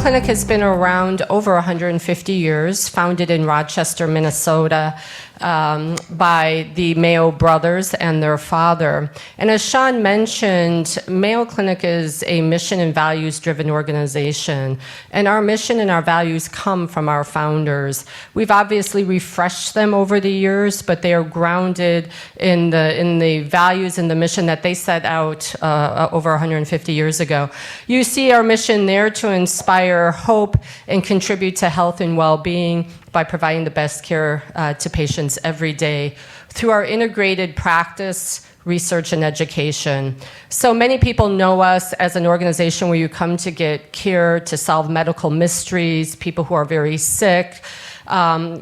Clinic has been around over 150 years, founded in Rochester, Minnesota, by the Mayo brothers and their father. And as Sean mentioned, Mayo Clinic is a mission and values-driven organization, and our mission and our values come from our founders. We've obviously refreshed them over the years, but they are grounded in the values and the mission that they set out over 150 years ago. You see our mission there to inspire hope and contribute to health and well-being by providing the best care to patients every day through our integrated practice, research, and education. So many people know us as an organization where you come to get care, to solve medical mysteries, people who are very sick,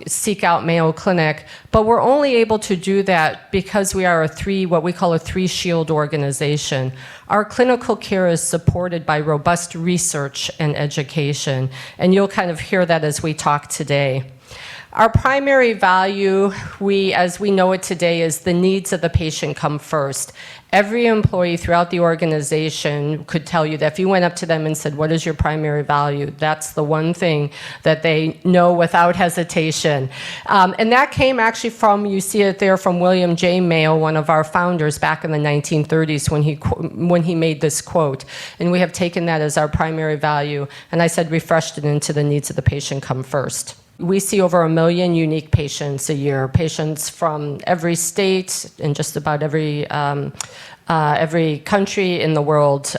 seek out Mayo Clinic, but we're only able to do that because we are what we call a three-shield organization. Our clinical care is supported by robust research and education, and you'll kind of hear that as we talk today. Our primary value, as we know it today, is the needs of the patient come first. Every employee throughout the organization could tell you that if you went up to them and said, what is your primary value? That's the one thing that they know without hesitation. And that came actually from, you see it there, from William J. Mayo, one of our founders back in the 1930s when he made this quote. And we have taken that as our primary value, and I said refreshed it into the needs of the patient come first. We see over 1 million unique patients a year, patients from every state and just about every country in the world.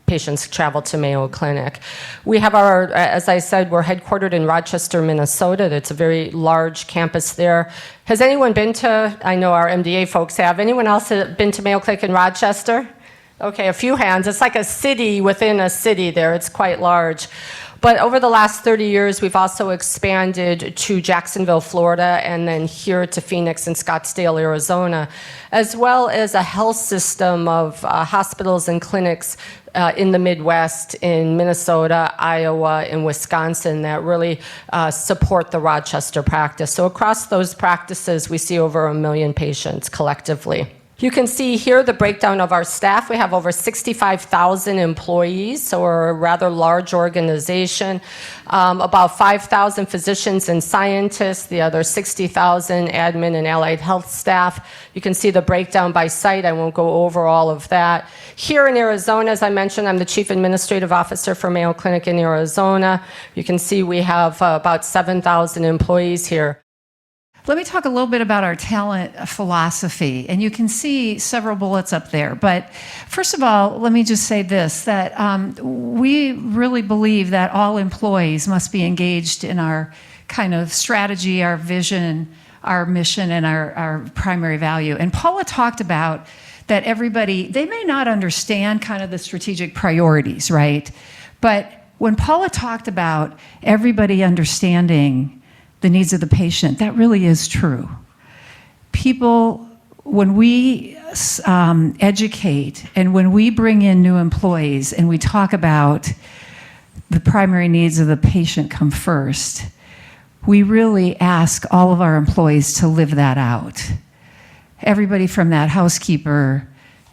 Patients travel to Mayo Clinic. We have as I said, we're headquartered in Rochester, Minnesota. It's a very large campus there. Has anyone been to, I know our MDA folks have, anyone else been to Mayo Clinic in Rochester? Okay, a few hands. It's like a city within a city there. It's quite large. But over the last 30 years, we've also expanded to Jacksonville, Florida, and then here to Phoenix and Scottsdale, Arizona, as well as a health system of hospitals and clinics in the Midwest, in Minnesota, Iowa, and Wisconsin that really support the Rochester practice. So across those practices, we see over 1 million patients collectively. You can see here the breakdown of our staff. We have over 65,000 employees, so we're a rather large organization. About 5,000 physicians and scientists, the other 60,000 admin and allied health staff. You can see the breakdown by site. I won't go over all of that. Here in Arizona, as I mentioned, I'm the Chief Administrative Officer for Mayo Clinic in Arizona. You can see we have about 7,000 employees here. Let me talk a little bit about our talent philosophy, and you can see several bullets up there. But first of all, let me just say this, that we really believe that all employees must be engaged in our kind of strategy, our vision, our mission, and our primary value. And Paula talked about that everybody, they may not understand kind of the strategic priorities, right? But when Paula talked about everybody understanding the needs of the patient, that really is true. People, when we educate and when we bring in new employees and we talk about the primary needs of the patient come first, we really ask all of our employees to live that out. Everybody from that housekeeper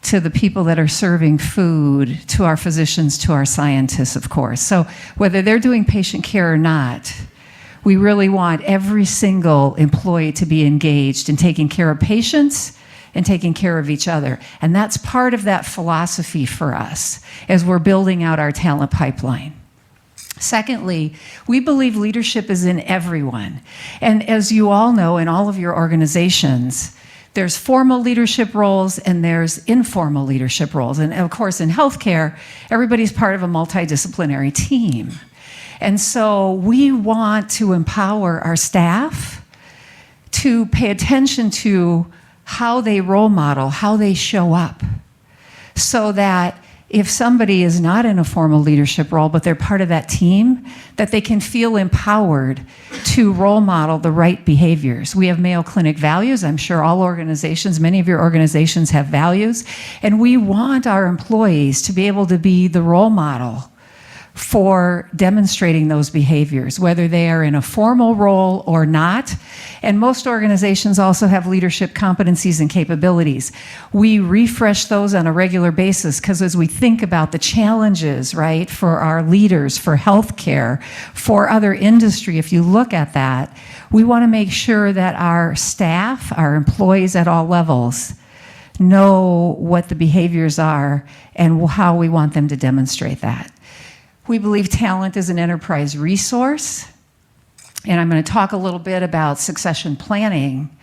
to the people that are serving food, to our physicians, to our scientists, of course. So whether they're doing patient care or not, we really want every single employee to be engaged in taking care of patients and taking care of each other. And that's part of that philosophy for us as we're building out our talent pipeline. Secondly, we believe leadership is in everyone. And as you all know, in all of your organizations, there's formal leadership roles and there's informal leadership roles. And of course, in healthcare, everybody's part of a multidisciplinary team. And so we want to empower our staff to pay attention to how they role model, how they show up, so that if somebody is not in a formal leadership role, but they're part of that team, that they can feel empowered to role model the right behaviors. We have Mayo Clinic values. I'm sure all organizations, many of your organizations have values, and we want our employees to be able to be the role model for demonstrating those behaviors, whether they are in a formal role or not. And most organizations also have leadership competencies and capabilities. We refresh those on a regular basis because as we think about the challenges, right, for our leaders, for healthcare, for other industry, if you look at that, we want to make sure that our staff, our employees at all levels, know what the behaviors are and how we want them to demonstrate that. We believe talent is an enterprise resource, and I'm going to talk a little bit about succession planning.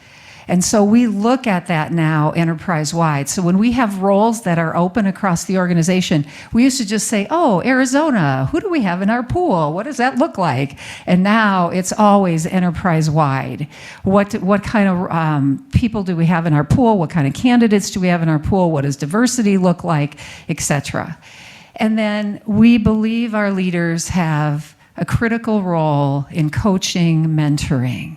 And so we look at that now enterprise-wide. So when we have roles that are open across the organization, we used to just say, oh, Arizona, who do we have in our pool? What does that look like? And now it's always enterprise-wide. What kind of people do we have in our pool? What kind of candidates do we have in our pool? What does diversity look like, et cetera? And then we believe our leaders have a critical role in coaching, mentoring.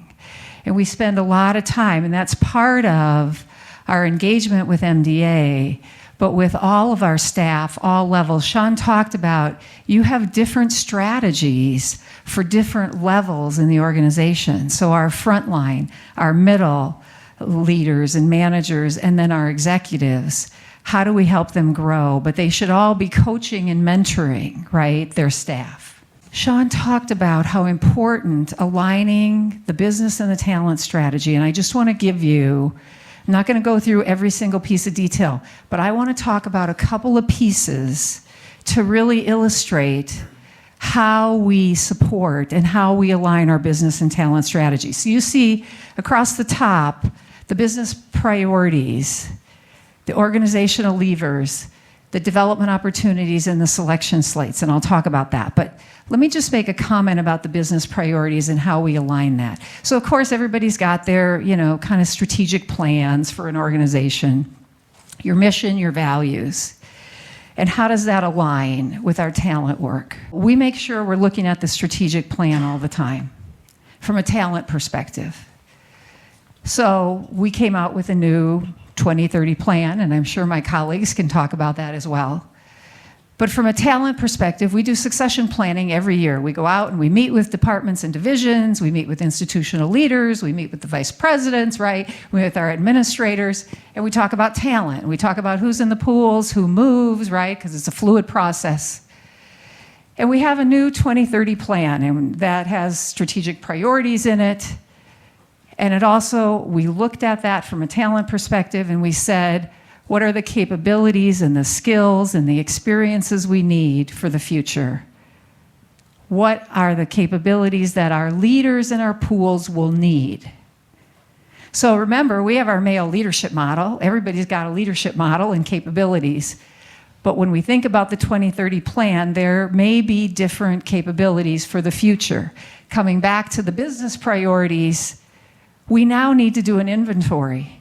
And we spend a lot of time, and that's part of our engagement with MDA, but with all of our staff, all levels. Sean talked about you have different strategies for different levels in the organization. So our frontline, our middle leaders and managers, and then our executives. How do we help them grow? But they should all be coaching and mentoring, right, their staff. Sean talked about how important aligning the business and the talent strategy, and I just want to give you, I'm not going to go through every single piece of detail, but I want to talk about a couple of pieces to really illustrate how we support and how we align our business and talent strategy. So you see across the top, the business priorities, the organizational levers, the development opportunities, and the selection slates, and I'll talk about that. But let me just make a comment about the business priorities and how we align that. So of course, everybody's got their, kind of strategic plans for an organization, your mission, your values. And how does that align with our talent work? We make sure we're looking at the strategic plan all the time from a talent perspective. So we came out with a new 2030 plan, and I'm sure my colleagues can talk about that as well. But from a talent perspective, we do succession planning every year. We go out and we meet with departments and divisions, we meet with institutional leaders, we meet with the vice presidents, right? We meet with our administrators, and we talk about talent. We talk about who's in the pools, who moves, right? Because it's a fluid process. And we have a new 2030 plan, and that has strategic priorities in it. And it also, we looked at that from a talent perspective, and we said, what are the capabilities and the skills and the experiences we need for the future? What are the capabilities that our leaders in our pools will need? So remember, we have our Mayo leadership model. Everybody's got a leadership model and capabilities. But when we think about the 2030 plan, there may be different capabilities for the future. Coming back to the business priorities, we now need to do an inventory.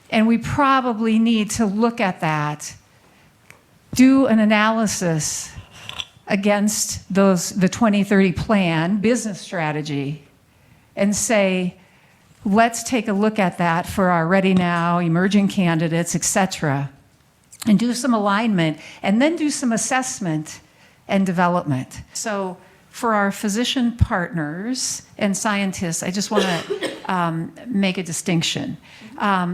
And we probably need to look at that, do an analysis against the 2030 plan, business strategy, and say, let's take a look at that for our ready now, emerging candidates, et cetera, and do some alignment, and then do some assessment and development. So for our physician partners and scientists, I just want to make a distinction.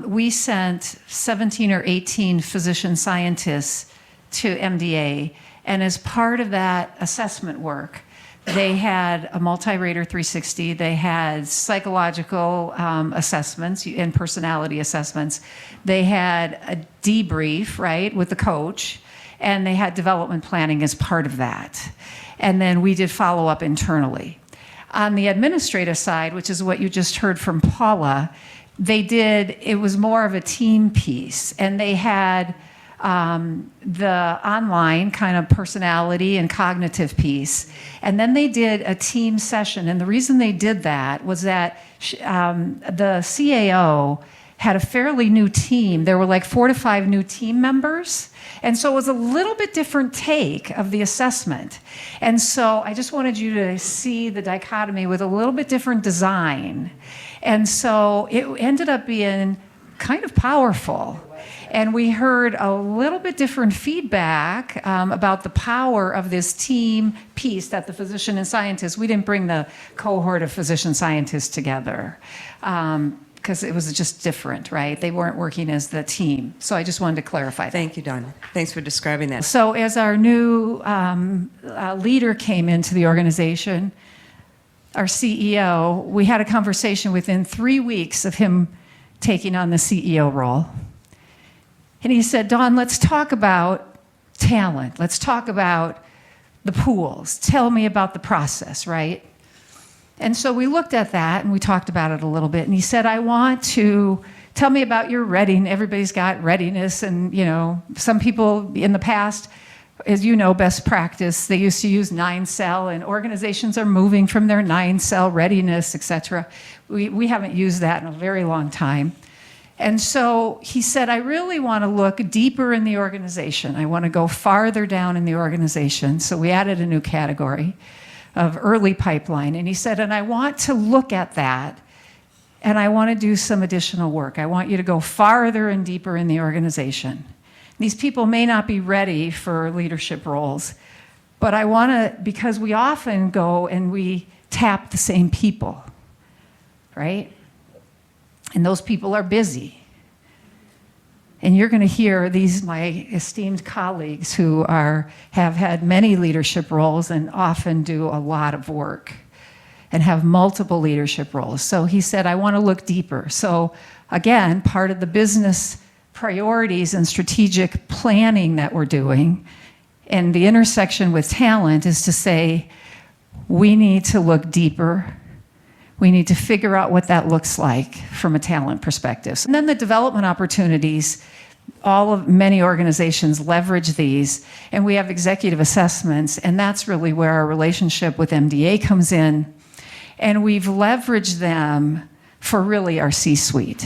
We sent 17 or 18 physician scientists to MDA, and as part of that assessment work, they had a multi-rater 360, they had psychological assessments and personality assessments, they had a debrief, right, with the coach, and they had development planning as part of that. And then we did follow-up internally. On the administrative side, which is what you just heard from Paula, it was more of a team piece, and they had the online kind of personality and cognitive piece. And then they did a team session. And the reason they did that was that the CAO had a fairly new team. There were like 4 to 5 new team members. And so it was a little bit different take of the assessment. And so I just wanted you to see the dichotomy with a little bit different design. And so it ended up being kind of powerful. And we heard a little bit different feedback about the power of this team piece that the physician and scientists, we didn't bring the cohort of physician scientists together because it was just different, right? They weren't working as the team. So I just wanted to clarify that. Thank you, Dawn. Thanks for describing that. So as our new leader came into the organization, our CEO, we had a conversation within 3 weeks of him taking on the CEO role. And he said, Dawn, let's talk about talent. Let's talk about the pools. Tell me about the process, right? And so we looked at that and we talked about it a little bit. And he said, I want to tell me about your readiness. Everybody's got readiness. And, you know, some people in the past, as you know, best practice, they used to use 9-cell, and organizations are moving from their 9-cell readiness, et cetera. We haven't used that in a very long time. And so he said, I really want to look deeper in the organization. I want to go farther down in the organization. So we added a new category of early pipeline. And he said, and I want to look at that, and I want to do some additional work. I want you to go farther and deeper in the organization. These people may not be ready for leadership roles, but I want to, because we often go and we tap the same people, right? And those people are busy. And you're going to hear these, my esteemed colleagues who have had many leadership roles and often do a lot of work and have multiple leadership roles. So he said, I want to look deeper. So again, part of the business priorities and strategic planning that we're doing, and the intersection with talent is to say, we need to look deeper. We need to figure out what that looks like from a talent perspective. And then the development opportunities, many organizations leverage these, and we have executive assessments, and that's really where our relationship with MDA comes in. And we've leveraged them for really our C-suite.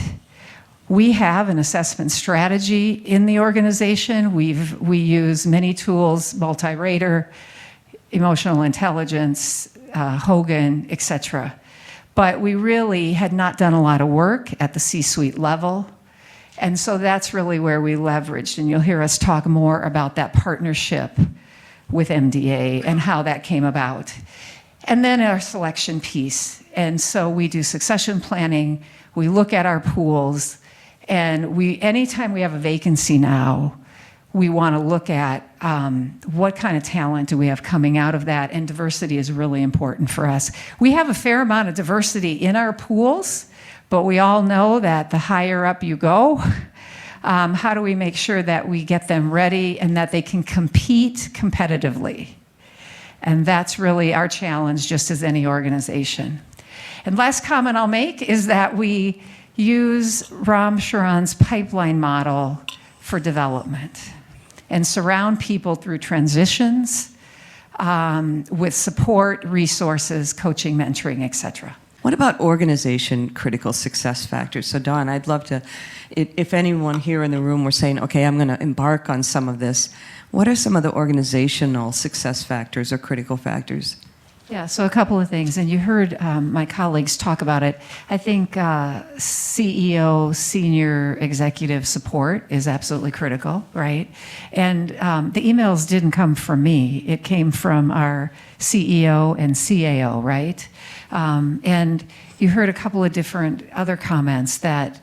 We have an assessment strategy in the organization. We use many tools, multi-rater, emotional intelligence, Hogan, et cetera. But we really had not done a lot of work at the C-suite level. And so that's really where we leveraged. And you'll hear us talk more about that partnership with MDA and how that came about. And then our selection piece. And so we do succession planning. We look at our pools. And anytime we have a vacancy now, we want to look at what kind of talent do we have coming out of that, and diversity is really important for us. We have a fair amount of diversity in our pools, but we all know that the higher up you go, how do we make sure that we get them ready and that they can compete competitively? And that's really our challenge, just as any organization. And last comment I'll make is that we use Ram Charan's pipeline model for development and surround people through transitions with support, resources, coaching, mentoring, et cetera. What about organization critical success factors? So Dawn, I'd love to, if anyone here in the room were saying, okay, I'm going to embark on some of this, what are some of the organizational success factors or critical factors? Yeah, so a couple of things, and you heard my colleagues talk about it. I think CEO, senior executive support is absolutely critical, right? And the emails didn't come from me. It came from our CEO and CAO, right? And you heard a couple of different other comments that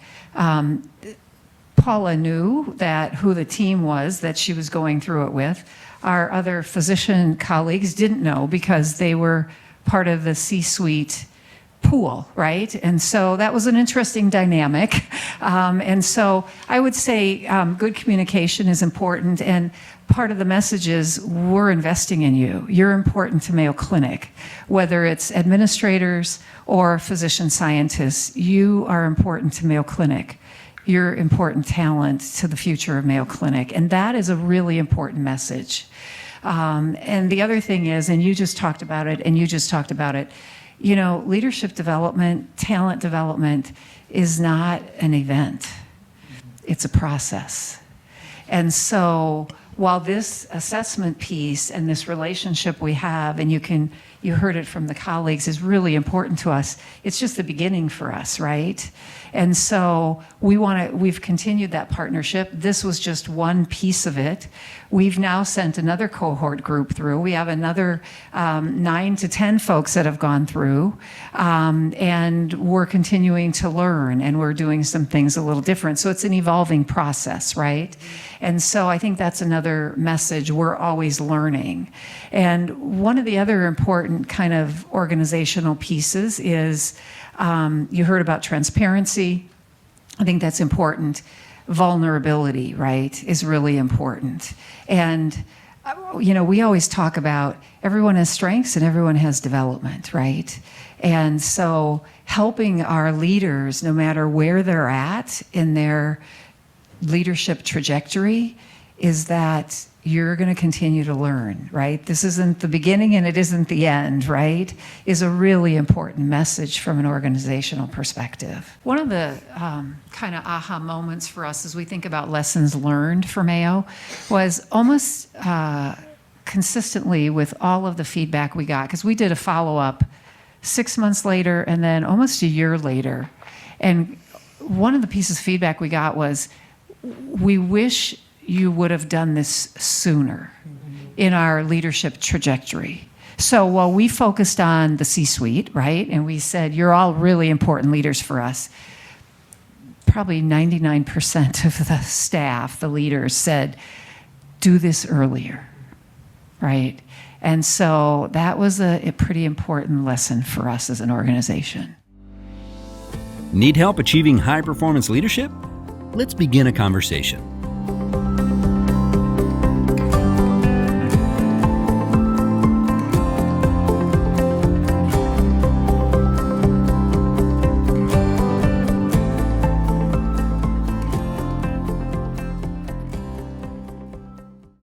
Paula knew who the team was that she was going through it with. Our other physician colleagues didn't know because they were part of the C-suite pool, right? And so that was an interesting dynamic. And so I would say good communication is important, and part of the message is we're investing in you. You're important to Mayo Clinic. Whether it's administrators or physician scientists, you are important to Mayo Clinic. You're important talent to the future of Mayo Clinic. And that is a really important message. And the other thing is, and you just talked about it, you know, leadership development, talent development is not an event. It's a process. And so while this assessment piece and this relationship we have, and you can you heard it from the colleagues, is really important to us. It's just the beginning for us, right? And so we've continued that partnership. This was just one piece of it. We've now sent another cohort group through. We have another 9 to 10 folks that have gone through, and we're continuing to learn, and we're doing some things a little different. So it's an evolving process, right? And so I think that's another message. We're always learning. And one of the other important kind of organizational pieces is, you heard about transparency. I think that's important. Vulnerability, right, is really important. And, we always talk about everyone has strengths and everyone has development, right? And so helping our leaders, no matter where they're at in their leadership trajectory, is that you're going to continue to learn, right? This isn't the beginning and it isn't the end, right? Is a really important message from an organizational perspective. One of the kind of aha moments for us as we think about lessons learned for Mayo was almost consistently with all of the feedback we got, because we did a follow-up 6 months later and then almost a year later. And one of the pieces of feedback we got was, we wish you would have done this sooner in our leadership trajectory. So while we focused on the C-suite, right, and we said, you're all really important leaders for us, probably 99% of the staff, the leaders, said, do this earlier, right? And so that was a pretty important lesson for us as an organization. Need help achieving high-performance leadership? Let's begin a conversation.